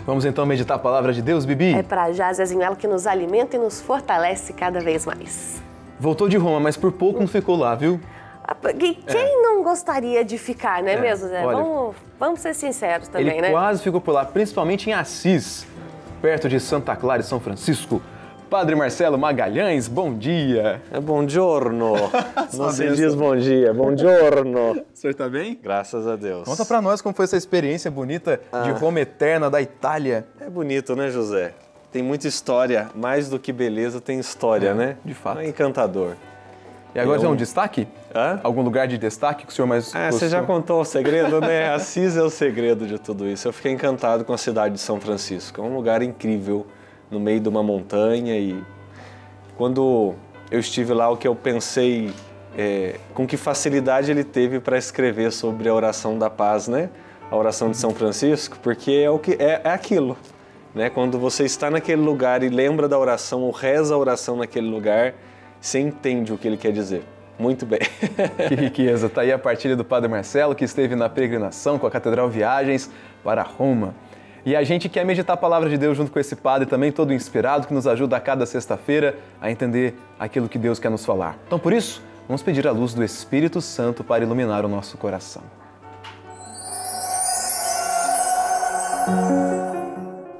Vamos então meditar a palavra de Deus, Bibi? É para já, Zezinho, ela que nos alimenta e nos fortalece cada vez mais. Voltou de Roma, mas por pouco não ficou lá, viu? Quem não gostaria de ficar, não é mesmo, Zé? Olha, vamos ser sinceros também, ele né? quase ficou por lá, principalmente em Assis, perto de Santa Clara e São Francisco. Padre Marcelo Magalhães, bom dia. Buongiorno. Não se diz bom dia, buongiorno. O senhor tá bem? Graças a Deus. Conta pra nós como foi essa experiência bonita de Roma eterna da Itália. É bonito, né, José? Tem muita história, mais do que beleza tem história, né? De fato. É encantador. E agora tem um destaque? Hã? Algum lugar de destaque que o senhor mais gostou? Você já contou o segredo, né? Assis é o segredo de tudo isso. Eu fiquei encantado com a cidade de São Francisco. É um lugar incrível, no meio de uma montanha, e quando eu estive lá, o que eu pensei, com que facilidade ele teve para escrever sobre a oração da paz, né? A oração de São Francisco, porque é aquilo, né? Quando você está naquele lugar e lembra da oração ou reza a oração naquele lugar, você entende o que ele quer dizer. Muito bem. Que riqueza. Está aí a partilha do Padre Marcelo, que esteve na peregrinação com a Catedral Viagens para Roma. E a gente quer meditar a palavra de Deus junto com esse padre também, todo inspirado, que nos ajuda a cada sexta-feira a entender aquilo que Deus quer nos falar. Então, por isso, vamos pedir a luz do Espírito Santo para iluminar o nosso coração.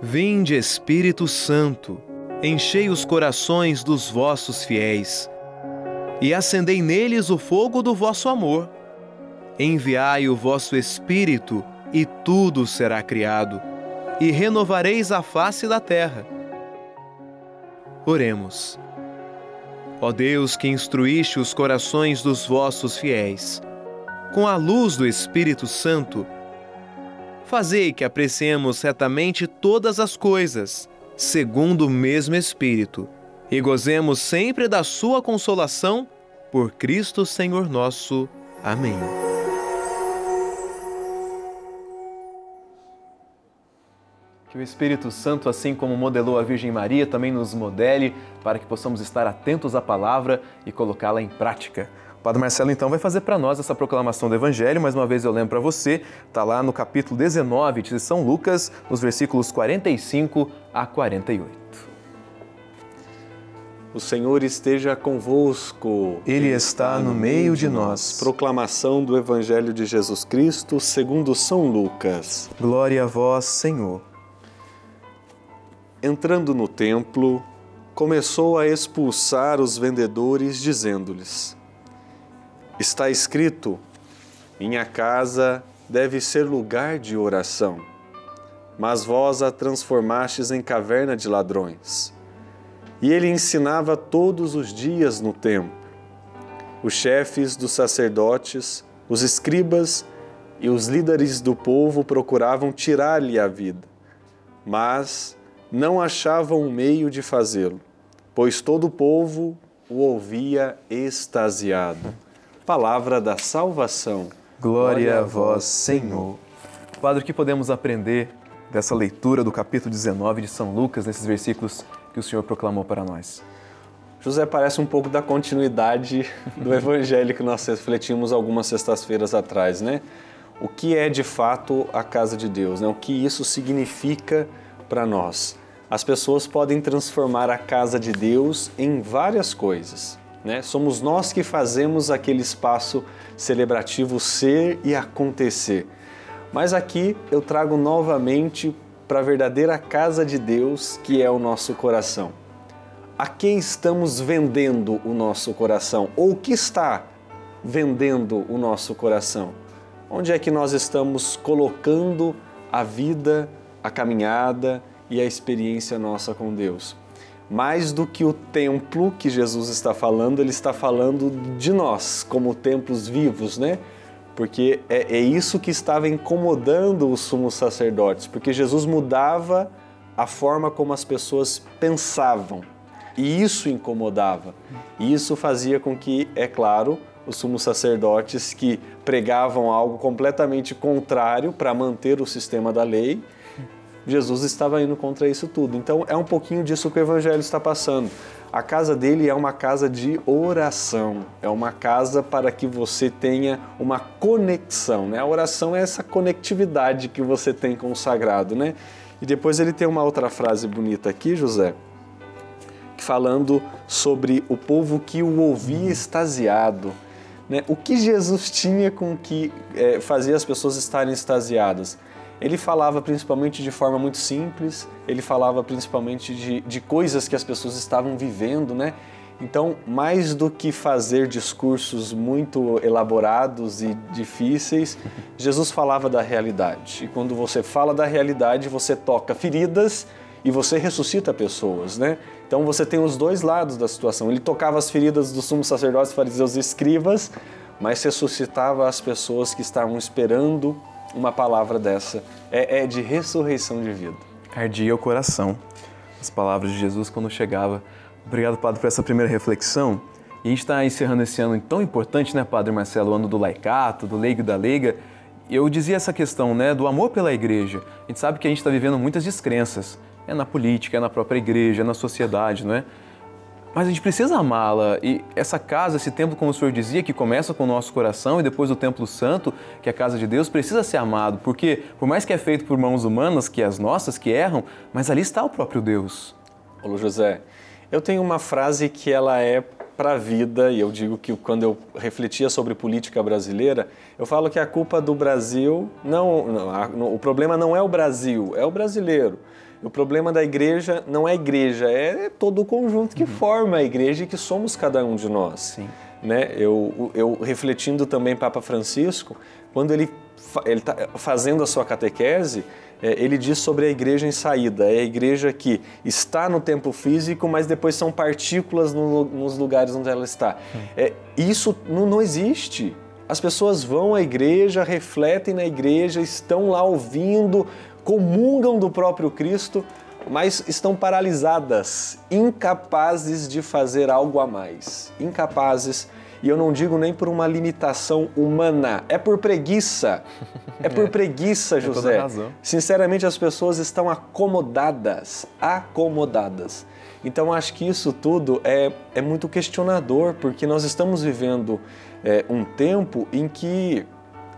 Vinde, Espírito Santo, enchei os corações dos vossos fiéis e acendei neles o fogo do vosso amor. Enviai o vosso Espírito e tudo será criado, e renovareis a face da terra. Oremos. Ó Deus, que instruíste os corações dos vossos fiéis, com a luz do Espírito Santo, fazei que apreciemos retamente todas as coisas, segundo o mesmo Espírito, e gozemos sempre da sua consolação, por Cristo Senhor nosso. Amém. Que o Espírito Santo, assim como modelou a Virgem Maria, também nos modele para que possamos estar atentos à palavra e colocá-la em prática. O Padre Marcelo, então, vai fazer para nós essa proclamação do Evangelho. Mais uma vez eu lembro para você, está lá no capítulo 19 de São Lucas, nos versículos 45 a 48. O Senhor esteja convosco. Ele está no meio de nós. Proclamação do Evangelho de Jesus Cristo segundo São Lucas. Glória a vós, Senhor. Entrando no templo, começou a expulsar os vendedores, dizendo-lhes: está escrito, minha casa deve ser lugar de oração, mas vós a transformastes em caverna de ladrões. E ele ensinava todos os dias no templo. Os chefes dos sacerdotes, os escribas e os líderes do povo procuravam tirar-lhe a vida, mas não achavam um meio de fazê-lo, pois todo o povo o ouvia extasiado. Palavra da salvação. Glória a vós, Senhor. Padre, o que podemos aprender dessa leitura do capítulo 19 de São Lucas, nesses versículos que o Senhor proclamou para nós? José, parece um pouco da continuidade do Evangelho que nós refletimos algumas sextas-feiras atrás, né? O que é de fato a casa de Deus, né? O que isso significa para nós? As pessoas podem transformar a casa de Deus em várias coisas, né? Somos nós que fazemos aquele espaço celebrativo ser e acontecer. Mas aqui eu trago novamente para a verdadeira casa de Deus, que é o nosso coração. A quem estamos vendendo o nosso coração? Ou o que está vendendo o nosso coração? Onde é que nós estamos colocando a vida, a caminhada e a experiência nossa com Deus? Mais do que o templo que Jesus está falando, ele está falando de nós como templos vivos, né? Porque é isso que estava incomodando os sumos sacerdotes, porque Jesus mudava a forma como as pessoas pensavam, e isso incomodava. E isso fazia com que, é claro, os sumos sacerdotes que pregavam algo completamente contrário para manter o sistema da lei, Jesus estava indo contra isso tudo. Então é um pouquinho disso que o Evangelho está passando. A casa dele é uma casa de oração, é uma casa para que você tenha uma conexão, né? A oração é essa conectividade que você tem com o sagrado, né? E depois ele tem uma outra frase bonita aqui, José, falando sobre o povo que o ouvia extasiado. Né? O que Jesus tinha com que fazia as pessoas estarem extasiadas? Ele falava principalmente de forma muito simples, ele falava principalmente de coisas que as pessoas estavam vivendo, né? Então, mais do que fazer discursos muito elaborados e difíceis, Jesus falava da realidade. E quando você fala da realidade, você toca feridas e você ressuscita pessoas, né? Então você tem os dois lados da situação. Ele tocava as feridas dos sumos sacerdotes, fariseus e escribas, mas ressuscitava as pessoas que estavam esperando uma palavra dessa. É de ressurreição de vida. Ardia o coração as palavras de Jesus quando chegava. Obrigado, Padre, por essa primeira reflexão. E a gente está encerrando esse ano tão importante, né, Padre Marcelo? O ano do laicato, do leigo e da leiga. Eu dizia essa questão, né, do amor pela igreja. A gente sabe que a gente está vivendo muitas descrenças. É na política, é na própria igreja, é na sociedade, não é? Mas a gente precisa amá-la. E essa casa, esse templo, como o senhor dizia, que começa com o nosso coração e depois o templo santo, que é a casa de Deus, precisa ser amado. Porque, por mais que é feito por mãos humanas, que as nossas, que erram, mas ali está o próprio Deus. Ô José, eu tenho uma frase que ela é para a vida, e eu digo que quando eu refletia sobre política brasileira, eu falo que a culpa do Brasil, o problema não é o Brasil, é o brasileiro. O problema da igreja não é a igreja, é todo o conjunto que forma a igreja e que somos cada um de nós. Sim. Né? Eu refletindo também Papa Francisco, quando ele está fazendo a sua catequese, ele diz sobre a igreja em saída. É a igreja que está no templo físico, mas depois são partículas nos lugares onde ela está. Isso não existe. As pessoas vão à igreja, refletem na igreja, estão lá ouvindo, comungam do próprio Cristo, mas estão paralisadas, incapazes de fazer algo a mais. Incapazes. E eu não digo nem por uma limitação humana, é por preguiça. É por preguiça, José. Toda razão. Sinceramente, as pessoas estão acomodadas. Então, acho que isso tudo é muito questionador, porque nós estamos vivendo um tempo em que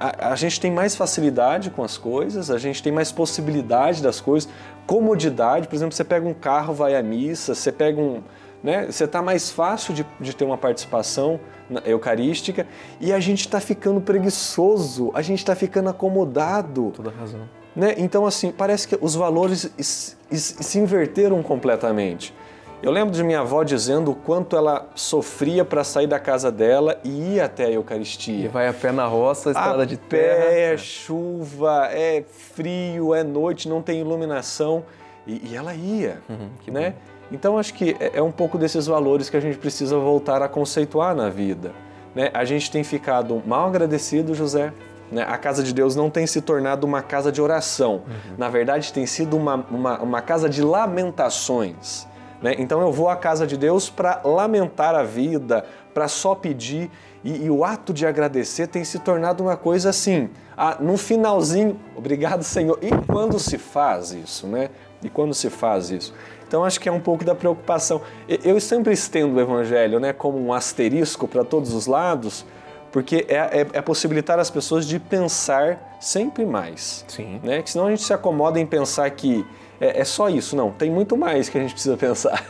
a gente tem mais facilidade com as coisas, a gente tem mais possibilidade das coisas, comodidade. Por exemplo, você pega um carro, vai à missa, você pega você está mais fácil de ter uma participação eucarística, e a gente está ficando preguiçoso, a gente está ficando acomodado. Toda razão. Né? Então, assim, parece que os valores se inverteram completamente. Eu lembro de minha avó dizendo o quanto ela sofria para sair da casa dela e ir até a Eucaristia. E vai a pé na roça, estrada de terra. É chuva, é frio, é noite, não tem iluminação. E ela ia, né? Bom. Então, acho que é um pouco desses valores que a gente precisa voltar a conceituar na vida. Né? A gente tem ficado mal agradecido, José. Né? A casa de Deus não tem se tornado uma casa de oração. Na verdade, tem sido uma casa de lamentações. Né? Então, eu vou à casa de Deus para lamentar a vida, para só pedir. E o ato de agradecer tem se tornado uma coisa assim, no finalzinho, obrigado, Senhor. E quando se faz isso, né? Então, acho que é um pouco da preocupação. Eu sempre estendo o Evangelho, né, como um asterisco para todos os lados, porque é possibilitar as pessoas de pensar sempre mais. Sim. Né? Que senão a gente se acomoda em pensar que é só isso. Não, tem muito mais que a gente precisa pensar.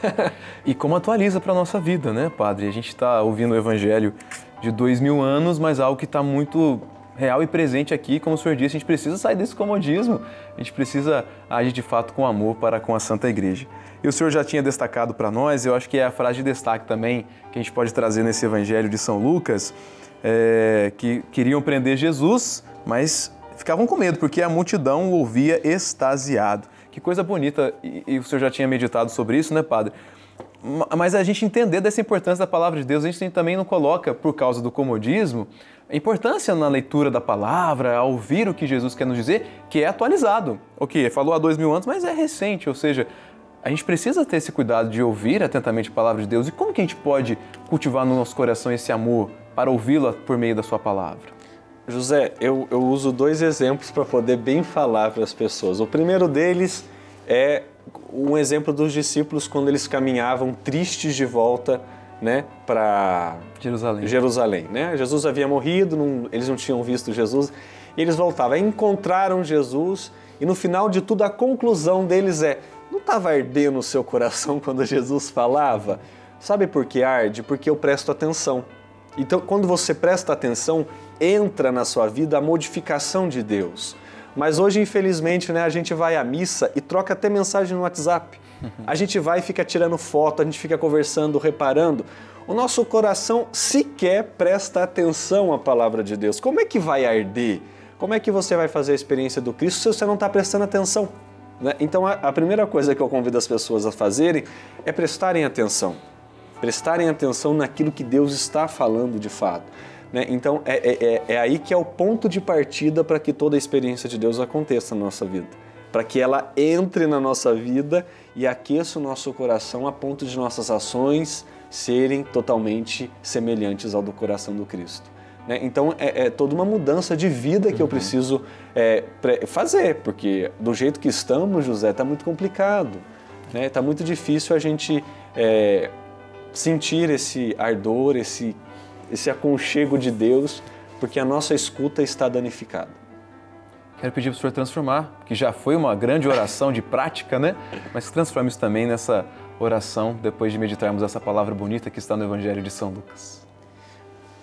E como atualiza para a nossa vida, né, Padre? A gente está ouvindo o Evangelho de 2000 anos, mas algo que está muito real e presente aqui. Como o senhor disse, a gente precisa sair desse comodismo. A gente precisa agir de fato com amor para com a Santa Igreja. E o senhor já tinha destacado para nós, eu acho que é a frase de destaque também que a gente pode trazer nesse Evangelho de São Lucas, que queriam prender Jesus, mas ficavam com medo, porque a multidão o ouvia extasiado. Que coisa bonita, e o senhor já tinha meditado sobre isso, né, Padre? Mas a gente entender dessa importância da palavra de Deus, a gente também não coloca, por causa do comodismo, a importância na leitura da palavra, a ouvir o que Jesus quer nos dizer, que é atualizado. Ok, falou há 2000 anos, mas é recente, ou seja, a gente precisa ter esse cuidado de ouvir atentamente a palavra de Deus. E como que a gente pode cultivar no nosso coração esse amor para ouvi-la por meio da sua palavra? José, eu uso 2 exemplos para poder bem falar para as pessoas. O primeiro deles é um exemplo dos discípulos quando eles caminhavam tristes de volta, né, para Jerusalém. Né? Jesus havia morrido, eles não tinham visto Jesus, e eles voltavam. Encontraram Jesus E no final de tudo, a conclusão deles é: não estava ardendo o seu coração quando Jesus falava? Sabe por que arde? Porque eu presto atenção. Então, quando você presta atenção, entra na sua vida a modificação de Deus. Mas hoje, infelizmente, a gente vai à missa e troca até mensagem no WhatsApp. A gente vai e fica tirando foto, a gente fica conversando, reparando. O nosso coração sequer presta atenção à palavra de Deus. Como é que vai arder? Como é que você vai fazer a experiência do Cristo se você não está prestando atenção? Então, a primeira coisa que eu convido as pessoas a fazerem é prestarem atenção. Prestarem atenção naquilo que Deus está falando de fato. Então, é aí que é o ponto de partida para que toda a experiência de Deus aconteça na nossa vida. Para que ela entre na nossa vida e aqueça o nosso coração a ponto de nossas ações serem totalmente semelhantes ao do coração do Cristo. Então, é toda uma mudança de vida que eu preciso fazer, porque do jeito que estamos, José, está muito complicado. Está muito difícil a gente sentir esse ardor, esse aconchego de Deus, porque a nossa escuta está danificada. Quero pedir para o senhor transformar, que já foi uma grande oração de prática, mas transforme isso também nessa oração, depois de meditarmos essa palavra bonita que está no Evangelho de São Lucas.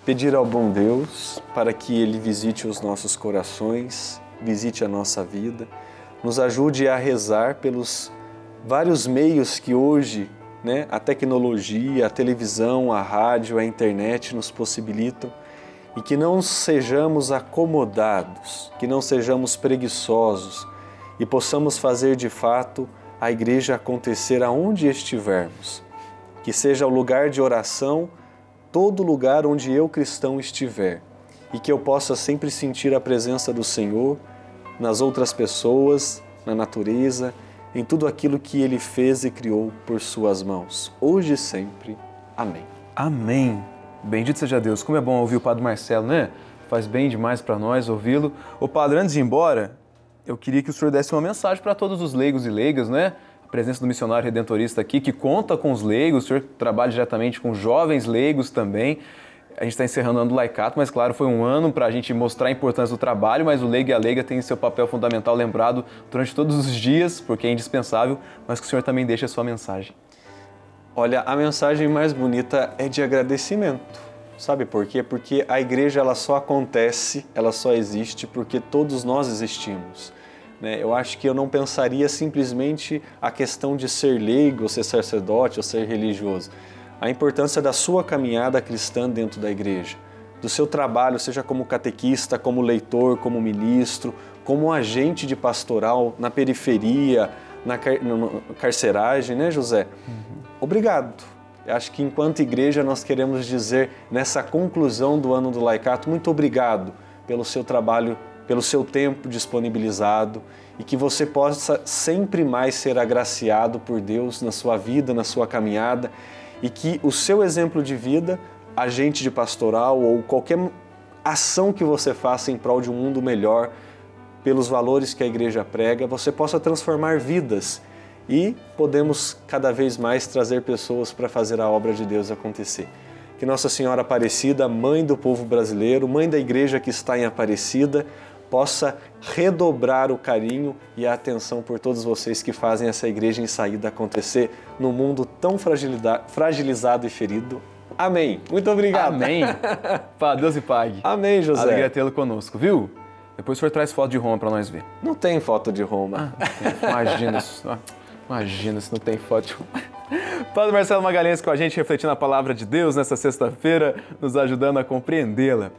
Pedir ao bom Deus para que Ele visite os nossos corações, visite a nossa vida, nos ajude a rezar pelos vários meios que hoje a tecnologia, a televisão, a rádio, a internet nos possibilitam, e que não sejamos acomodados, que não sejamos preguiçosos e possamos fazer de fato a igreja acontecer aonde estivermos. Que seja o lugar de oração, todo lugar onde eu, cristão, estiver, e que eu possa sempre sentir a presença do Senhor nas outras pessoas, na natureza, em tudo aquilo que Ele fez e criou por suas mãos, hoje e sempre. Amém. Amém. Bendito seja Deus. Como é bom ouvir o Padre Marcelo, Faz bem demais para nós ouvi-lo. Ô Padre, antes de ir embora, eu queria que o senhor desse uma mensagem para todos os leigos e leigas, A presença do missionário redentorista aqui, que conta com os leigos, o senhor trabalha diretamente com jovens leigos também. A gente está encerrando o ano do laicato, mas claro, foi um ano para a gente mostrar a importância do trabalho, mas o leigo e a leiga têm seu papel fundamental lembrado durante todos os dias, porque é indispensável, mas que o senhor também deixe a sua mensagem. Olha, a mensagem mais bonita é de agradecimento. Sabe por quê? Porque a igreja ela só acontece, ela só existe porque todos nós existimos. Eu acho que eu não pensaria simplesmente a questão de ser leigo, ou ser sacerdote, ou ser religioso. A importância da sua caminhada cristã dentro da igreja, do seu trabalho, seja como catequista, como leitor, como ministro, como agente de pastoral na periferia, na carceragem, José? Obrigado. Eu acho que enquanto igreja nós queremos dizer nessa conclusão do ano do laicato, muito obrigado pelo seu trabalho, pelo seu tempo disponibilizado e que você possa sempre mais ser agraciado por Deus na sua vida, na sua caminhada e que o seu exemplo de vida, agente de pastoral ou qualquer ação que você faça em prol de um mundo melhor, pelos valores que a igreja prega, você possa transformar vidas e podemos cada vez mais trazer pessoas para fazer a obra de Deus acontecer. Que Nossa Senhora Aparecida, Mãe do povo brasileiro, Mãe da igreja que está em Aparecida, possa redobrar o carinho e a atenção por todos vocês que fazem essa igreja em saída acontecer no mundo tão fragilizado e ferido. Amém. Muito obrigado. Amém. Pá, Deus e pague. Amém, José. Alegria tê-lo conosco, viu? Depois o senhor traz foto de Roma para nós ver. Não tem foto de Roma. Imagina isso. Imagina se não tem foto de Roma. Padre Marcelo Magalhães com a gente refletindo a palavra de Deus nessa sexta-feira, nos ajudando a compreendê-la.